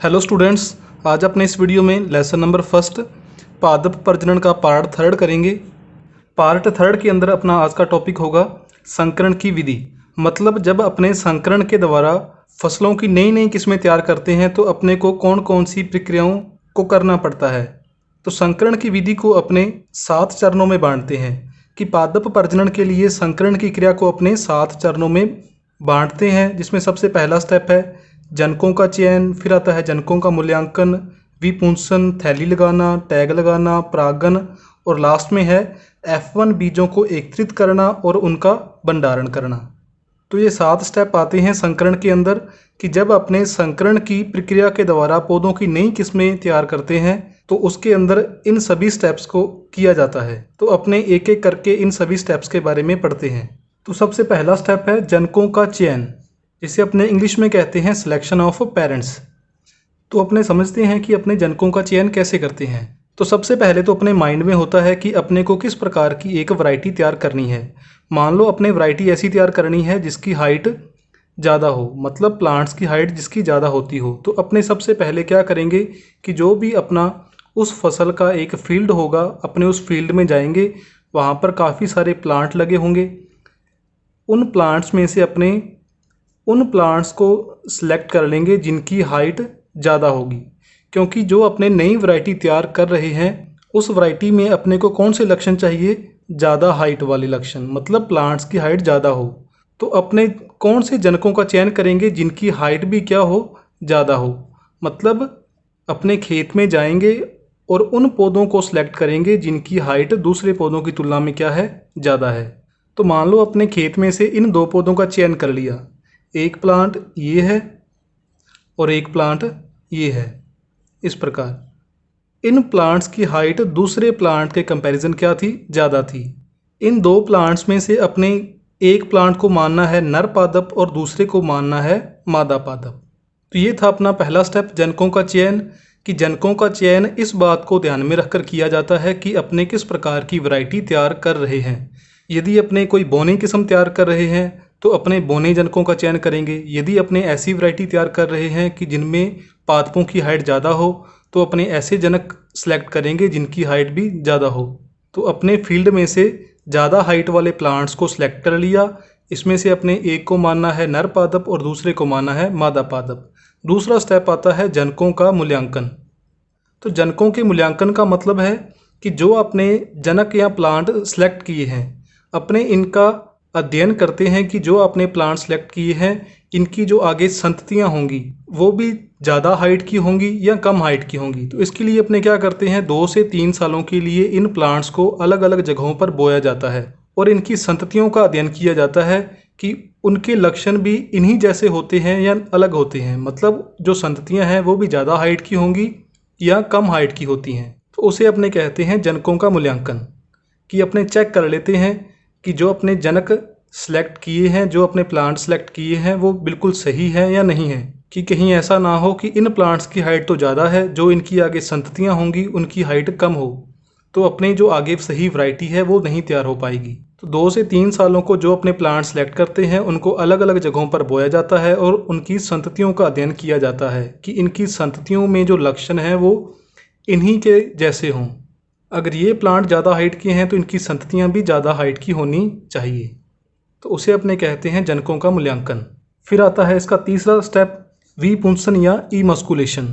Hello students, आज अपने इस वीडियो में लेसन नंबर फर्स्ट पादप प्रजनन का पार्ट थर्ड करेंगे। पार्ट थर्ड के अंदर अपना आज का टॉपिक होगा संकरण की विधि। मतलब जब अपने संकरण के द्वारा फसलों की नई नई किस्में तैयार करते हैं तो अपने को कौन कौन सी प्रक्रियाओं को करना पड़ता है। तो संकरण की विधि को अपने 7 चरणों में बांटते हैं कि पादप प्रजनन के लिए संकरण की क्रिया को अपने 7 चरणों में बांटते हैं, जिसमें सबसे पहला स्टेप है जनकों का चयन, फिर आता है जनकों का मूल्यांकन, विपुंसन, थैली लगाना, टैग लगाना, परागन और लास्ट में है F1 बीजों को एकत्रित करना और उनका भंडारण करना। तो ये 7 स्टेप आते हैं संकरण के अंदर कि जब अपने संकरण की प्रक्रिया के द्वारा पौधों की नई किस्में तैयार करते हैं तो उसके अंदर इन सभी स्टेप्स को किया जाता है। तो अपने एक एक करके इन सभी स्टेप्स के बारे में पढ़ते हैं। तो सबसे पहला स्टेप है जनकों का चयन, जिसे अपने इंग्लिश में कहते हैं सिलेक्शन ऑफ पेरेंट्स। तो अपने समझते हैं कि अपने जनकों का चयन कैसे करते हैं। तो सबसे पहले तो अपने माइंड में होता है कि अपने को किस प्रकार की एक वैरायटी तैयार करनी है। मान लो अपने वैरायटी ऐसी तैयार करनी है जिसकी हाइट ज़्यादा हो, मतलब प्लांट्स की हाइट जिसकी ज़्यादा होती हो। तो अपने सबसे पहले क्या करेंगे कि जो भी अपना उस फसल का एक फील्ड होगा, अपने उस फील्ड में जाएंगे, वहाँ पर काफ़ी सारे प्लांट लगे होंगे। उन प्लांट्स में से अपने उन प्लांट्स को सिलेक्ट कर लेंगे जिनकी हाइट ज़्यादा होगी, क्योंकि जो अपने नई वैरायटी तैयार कर रहे हैं उस वैरायटी में अपने को कौन से लक्षण चाहिए, ज़्यादा हाइट वाले लक्षण, मतलब प्लांट्स की हाइट ज़्यादा हो। तो अपने कौन से जनकों का चयन करेंगे जिनकी हाइट भी क्या हो, ज़्यादा हो। मतलब अपने खेत में जाएंगे और उन पौधों को सिलेक्ट करेंगे जिनकी हाइट दूसरे पौधों की तुलना में क्या है, ज़्यादा है। तो मान लो अपने खेत में से इन 2 पौधों का चयन कर लिया, एक प्लांट ये है और एक प्लांट ये है। इस प्रकार इन प्लांट्स की हाइट दूसरे प्लांट के कंपैरिजन क्या थी, ज़्यादा थी। इन 2 प्लांट्स में से अपने एक प्लांट को मानना है नर पादप और दूसरे को मानना है मादा पादप। तो ये था अपना पहला स्टेप जनकों का चयन, कि जनकों का चयन इस बात को ध्यान में रखकर किया जाता है कि अपने किस प्रकार की वैरायटी तैयार कर रहे हैं। यदि अपने कोई बोनी किस्म तैयार कर रहे हैं तो अपने बोने जनकों का चयन करेंगे। यदि अपने ऐसी वैरायटी तैयार कर रहे हैं कि जिनमें पादपों की हाइट ज़्यादा हो तो अपने ऐसे जनक सेलेक्ट करेंगे जिनकी हाइट भी ज़्यादा हो। तो अपने फील्ड में से ज़्यादा हाइट वाले प्लांट्स को सिलेक्ट कर लिया। इसमें से अपने एक को मानना है नर पादप और दूसरे को मानना है मादा पादप। दूसरा स्टेप आता है जनकों का मूल्यांकन। तो जनकों के मूल्यांकन का मतलब है कि जो अपने जनक या प्लांट सेलेक्ट किए हैं, अपने इनका अध्ययन करते हैं कि जो अपने प्लांट सेलेक्ट किए हैं इनकी जो आगे संततियां होंगी वो भी ज़्यादा हाइट की होंगी या कम हाइट की होंगी। तो इसके लिए अपने क्या करते हैं, 2 से 3 सालों के लिए इन प्लांट्स को अलग अलग जगहों पर बोया जाता है और इनकी संततियों का अध्ययन किया जाता है कि उनके लक्षण भी इन्हीं जैसे होते हैं या अलग होते हैं। मतलब जो संततियाँ हैं वो भी ज़्यादा हाइट की होंगी या कम हाइट की होती हैं। तो उसे अपने कहते हैं जनकों का मूल्यांकन, कि अपने चेक कर लेते हैं कि जो अपने जनक सेलेक्ट किए हैं, जो अपने प्लांट सेलेक्ट किए हैं वो बिल्कुल सही है या नहीं है। कि कहीं ऐसा ना हो कि इन प्लांट्स की हाइट तो ज़्यादा है, जो इनकी आगे संततियाँ होंगी उनकी हाइट कम हो, तो अपने जो आगे सही वैरायटी है वो नहीं तैयार हो पाएगी। तो 2 से 3 सालों को जो अपने प्लांट सेलेक्ट करते हैं उनको अलग अलग जगहों पर बोया जाता है और उनकी संततियों का अध्ययन किया जाता है कि इनकी संततियों में जो लक्षण हैं वो इन्हीं के जैसे हों। अगर ये प्लांट ज़्यादा हाइट के हैं तो इनकी संततियाँ भी ज़्यादा हाइट की होनी चाहिए। तो उसे अपने कहते हैं जनकों का मूल्यांकन। फिर आता है इसका तीसरा स्टेप विपुंसन या इमस्कुलेशन।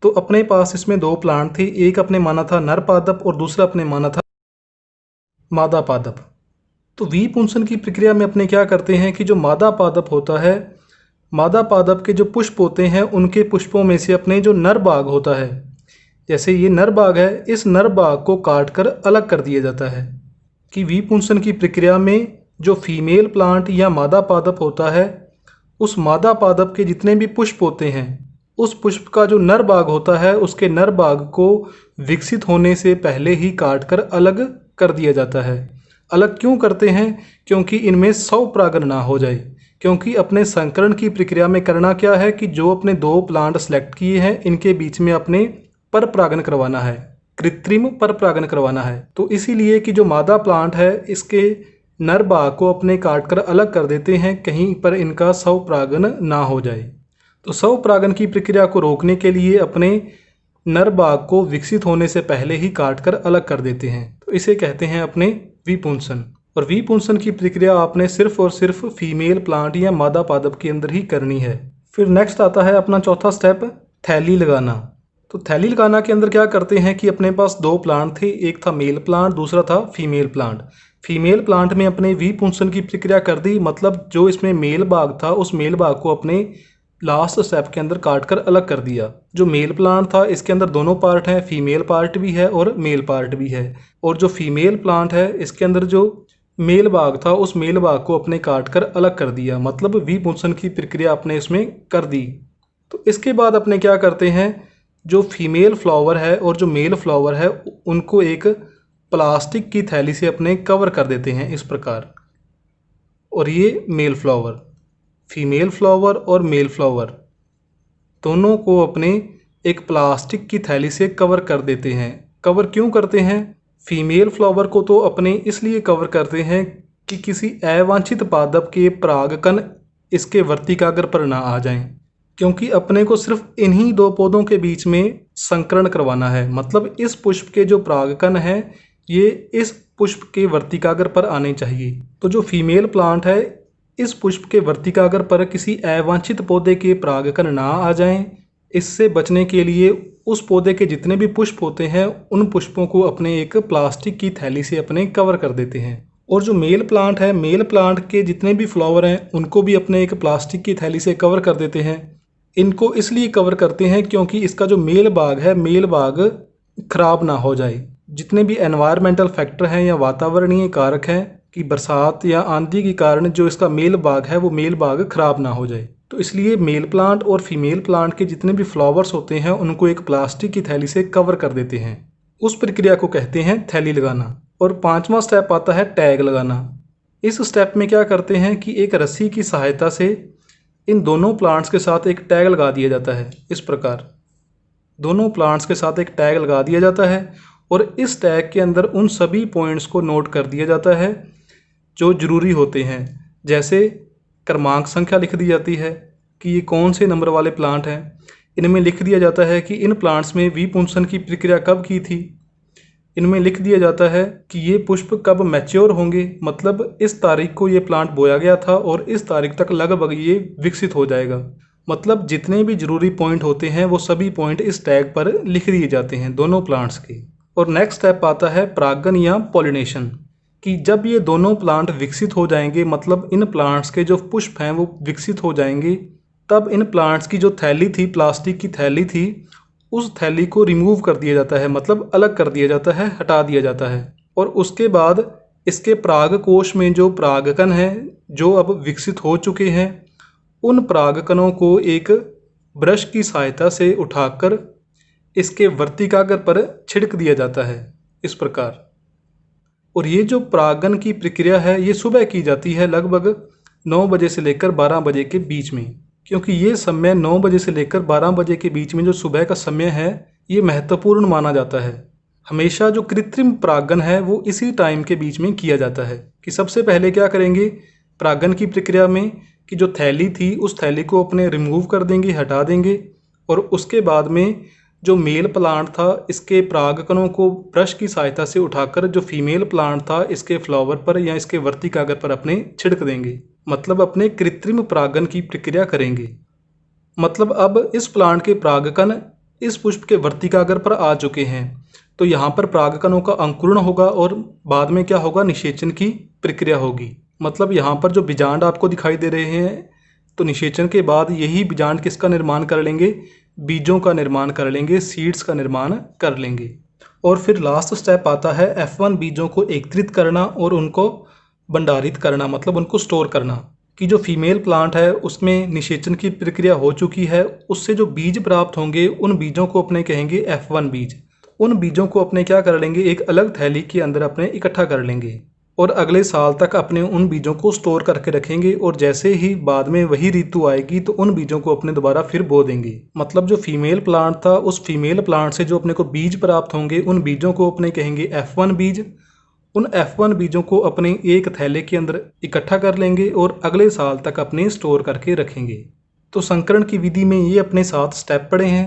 तो अपने पास इसमें 2 प्लांट थे, एक अपने माना था नर पादप और दूसरा अपने माना था मादा पादप। तो विपुंसन की प्रक्रिया में अपने क्या करते हैं कि जो मादा पादप होता है, मादा पादप के जो पुष्प होते हैं उनके पुष्पों में से अपने जो नर भाग होता है, जैसे ये नर भाग है, इस नर भाग को काट कर अलग कर दिया जाता है। कि विपुंसन की प्रक्रिया में जो फीमेल प्लांट या मादा पादप होता है उस मादा पादप के जितने भी पुष्प होते हैं उस पुष्प का जो नर भाग होता है उसके नर भाग को विकसित होने से पहले ही काट कर अलग कर दिया जाता है। अलग क्यों करते हैं, क्योंकि इनमें स्वपरागन ना हो जाए। क्योंकि अपने संकरण की प्रक्रिया में करना क्या है कि जो अपने 2 प्लांट सेलेक्ट किए हैं इनके बीच में अपने परपरागन करवाना है, कृत्रिम परपरागन करवाना है। तो इसीलिए कि जो मादा प्लांट है इसके नर भाग को अपने काट कर अलग कर देते हैं, कहीं पर इनका स्वपरागन ना हो जाए। तो स्वपरागन की प्रक्रिया को रोकने के लिए अपने नर बाघ को विकसित होने से पहले ही काटकर अलग कर देते हैं, तो इसे कहते हैं अपने विपुंसन। और विपुंसन की प्रक्रिया आपने सिर्फ और सिर्फ फीमेल प्लांट या मादा पादप के अंदर ही करनी है। फिर नेक्स्ट आता है अपना चौथा स्टेप, थैली लगाना। तो थैली लगाना के अंदर क्या करते हैं कि अपने पास दो प्लांट थे, एक था मेल प्लांट, दूसरा था फीमेल प्लांट। फीमेल प्लांट में अपने विपुंसन की प्रक्रिया कर दी, मतलब जो इसमें मेल बाघ था उस मेल बाघ को अपने लास्ट स्टेप के अंदर काटकर अलग कर दिया। जो मेल प्लांट था इसके अंदर दोनों पार्ट हैं, फीमेल पार्ट भी है और मेल पार्ट भी है। और जो फीमेल प्लांट है इसके अंदर जो मेल बाघ था उस मेल बाघ को अपने काटकर अलग कर दिया, मतलब विपुंसन की प्रक्रिया अपने इसमें कर दी। तो इसके बाद अपने क्या करते हैं, जो फीमेल फ्लावर है और जो मेल फ्लावर है उनको एक प्लास्टिक की थैली से अपने कवर कर देते हैं इस प्रकार। और ये मेल फ्लावर, फीमेल फ्लावर और मेल फ्लावर दोनों को अपने एक प्लास्टिक की थैली से कवर कर देते हैं। कवर क्यों करते हैं? फीमेल फ्लावर को तो अपने इसलिए कवर करते हैं कि किसी अवांछित पादप के परागकण इसके वर्तिकाग्र पर ना आ जाएं, क्योंकि अपने को सिर्फ इन्हीं दो पौधों के बीच में संकरण करवाना है। मतलब इस पुष्प के जो परागकण हैं ये इस पुष्प के वर्तिकाग्र पर आने चाहिए। तो जो फीमेल प्लांट है इस पुष्प के वर्तिकाग्र पर किसी अवांछित पौधे के परागकण ना आ जाएं, इससे बचने के लिए उस पौधे के जितने भी पुष्प होते हैं उन पुष्पों को अपने एक प्लास्टिक की थैली से अपने कवर कर देते हैं। और जो मेल प्लांट है, मेल प्लांट के जितने भी फ्लावर हैं उनको भी अपने एक प्लास्टिक की थैली से कवर कर देते हैं। इनको इसलिए कवर करते हैं क्योंकि इसका जो मेल बाग है, मेल बाग खराब ना हो जाए। जितने भी एनवायरमेंटल फैक्टर हैं या वातावरणीय कारक हैं कि बरसात या आंधी के कारण जो इसका मेल बाग है वो मेल बाग खराब ना हो जाए, तो इसलिए मेल प्लांट और फीमेल प्लांट के जितने भी फ्लावर्स होते हैं उनको एक प्लास्टिक की थैली से कवर कर देते हैं। उस प्रक्रिया को कहते हैं थैली लगाना। और पांचवा स्टेप आता है टैग लगाना। इस स्टेप में क्या करते हैं कि एक रस्सी की सहायता से इन दोनों प्लांट्स के साथ एक टैग लगा दिया जाता है। इस प्रकार दोनों प्लांट्स के साथ एक टैग लगा दिया जाता है और इस टैग के अंदर उन सभी पॉइंट्स को नोट कर दिया जाता है जो ज़रूरी होते हैं। जैसे क्रमांक संख्या लिख दी जाती है कि ये कौन से नंबर वाले प्लांट हैं। इनमें लिख दिया जाता है कि इन प्लांट्स में विपुंसन की प्रक्रिया कब की थी। इनमें लिख दिया जाता है कि ये पुष्प कब मैच्योर होंगे, मतलब इस तारीख को ये प्लांट बोया गया था और इस तारीख तक लगभग ये विकसित हो जाएगा। मतलब जितने भी जरूरी पॉइंट होते हैं वो सभी पॉइंट इस टैग पर लिख दिए जाते हैं दोनों प्लांट्स के। और नेक्स्ट स्टेप आता है परागन या पॉलिनेशन, कि जब ये दोनों प्लांट विकसित हो जाएंगे, मतलब इन प्लांट्स के जो पुष्प हैं वो विकसित हो जाएंगे, तब इन प्लांट्स की जो थैली थी, प्लास्टिक की थैली थी, उस थैली को रिमूव कर दिया जाता है, मतलब अलग कर दिया जाता है, हटा दिया जाता है। और उसके बाद इसके पराग कोश में जो परागकण हैं जो अब विकसित हो चुके हैं उन परागकणों को एक ब्रश की सहायता से उठाकर इसके वर्तिकाग्र पर छिड़क दिया जाता है इस प्रकार। और ये जो परागन की प्रक्रिया है ये सुबह की जाती है लगभग 9 बजे से लेकर 12 बजे के बीच में, क्योंकि ये समय 9 बजे से लेकर 12 बजे के बीच में जो सुबह का समय है ये महत्वपूर्ण माना जाता है। हमेशा जो कृत्रिम परागन है वो इसी टाइम के बीच में किया जाता है। कि सबसे पहले क्या करेंगे परागन की प्रक्रिया में कि जो थैली थी उस थैली को अपने रिमूव कर देंगे, हटा देंगे। और उसके बाद में जो मेल प्लांट था इसके परागकणों को ब्रश की सहायता से उठाकर जो फीमेल प्लांट था इसके फ्लावर पर या इसके वर्तिकाग्र पर अपने छिड़क देंगे, मतलब अपने कृत्रिम परागन की प्रक्रिया करेंगे। मतलब अब इस प्लांट के परागकण इस पुष्प के वर्तिकाग्र पर आ चुके हैं, तो यहाँ पर परागकणों का अंकुरण होगा और बाद में क्या होगा, निषेचन की प्रक्रिया होगी। मतलब यहाँ पर जो बीजांड आपको दिखाई दे रहे हैं, तो निषेचन के बाद यही बीजांड किसका निर्माण कर लेंगे, बीजों का निर्माण कर लेंगे, सीड्स का निर्माण कर लेंगे। और फिर लास्ट स्टेप आता है F1 बीजों को एकत्रित करना और उनको भंडारित करना, मतलब उनको स्टोर करना। कि जो फीमेल प्लांट है उसमें निषेचन की प्रक्रिया हो चुकी है, उससे जो बीज प्राप्त होंगे उन बीजों को अपने कहेंगे F1 बीज। उन बीजों को अपने क्या कर लेंगे, एक अलग थैली के अंदर अपने इकट्ठा कर लेंगे और अगले साल तक अपने उन बीजों को स्टोर करके रखेंगे। और जैसे ही बाद में वही ऋतु आएगी तो उन बीजों को अपने दोबारा फिर बो देंगे। मतलब जो फीमेल प्लांट था उस फीमेल प्लांट से जो अपने को बीज प्राप्त होंगे उन बीजों को अपने कहेंगे F1 बीज। उन F1 बीजों को अपने एक थैले के अंदर इकट्ठा कर लेंगे और अगले साल तक अपने स्टोर करके रखेंगे। तो संकरण की विधि में ये अपने 7 स्टेप पड़े हैं।